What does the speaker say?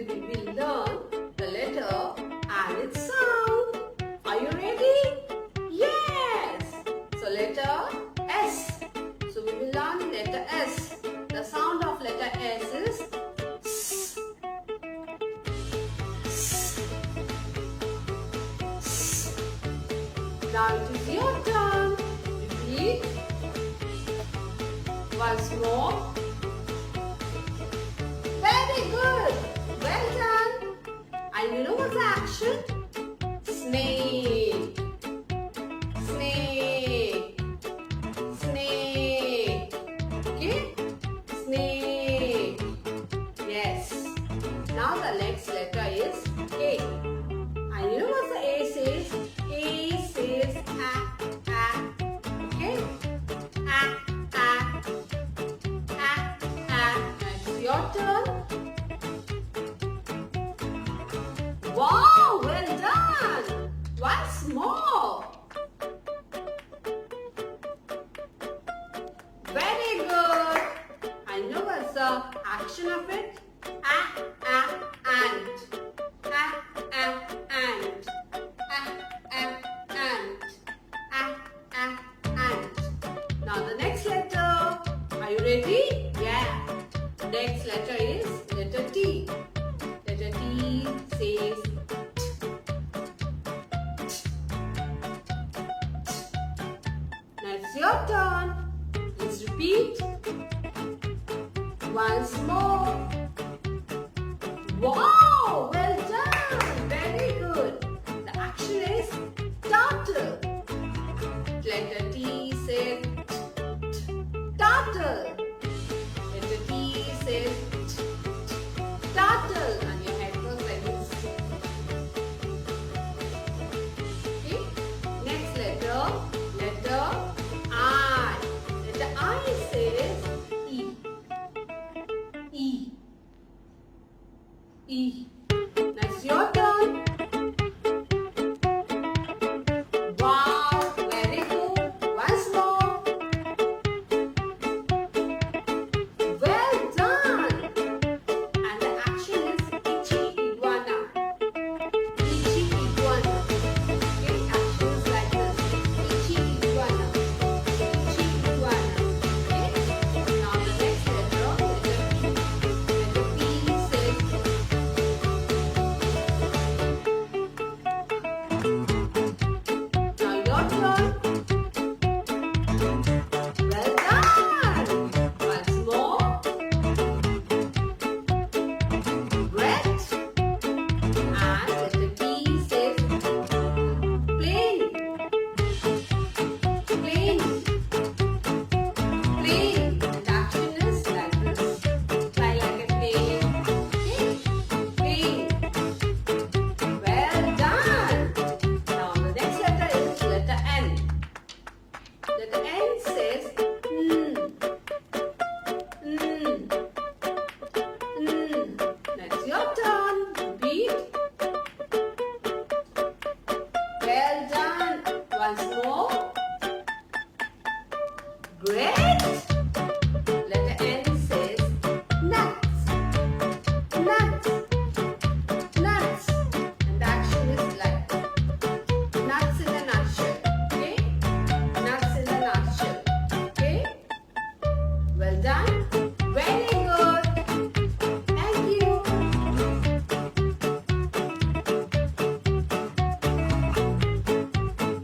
we will learn the letter and its sound. Are you ready? Yes! So letter S. So we will learn letter S. The sound of letter S is S. S. S. Now it is your turn. Repeat. Once more. Very good. Well done. And you know what's the action? Snake. Snake. Snake. Okay? Snake. Yes. Now the next letter is A. And you know what the A says? A says A. Okay? A. It's your turn. Wow, well done. Once more. Very good. I know what's the action of it. Ant. Ant. Ant. Now the next letter. Are you ready? Yeah. Next letter is letter T. Letter T says Now it's your turn. Please repeat. Once more. Wow! Well done! Very good. The action is turtle. Letter T says turtle. Letter T says turtle. And your head goes like this. Okay? Next letter. Letter I. Letter I says E. E. E. Now it's your turn. Wow, very good. Once more. Well done. And the action is itchy iguana. Itchy iguana. Okay, action is like this. Itchy iguana. Itchy iguana. Okay. Now the next letter, letter P. Letter P says Now your turn. Well done. Once more. Red. And letter P says plane. Plane. Plane. And action is like this. Fly like a plane. Okay? Plane. Well done. Now the next letter is letter N. Letter N says That's your turn. Repeat. Well done. Once more. Great. Letter N says nuts. Nuts. Nuts. And the action is like nuts in a nutshell. Okay? Nuts in a nutshell. Okay? Well done.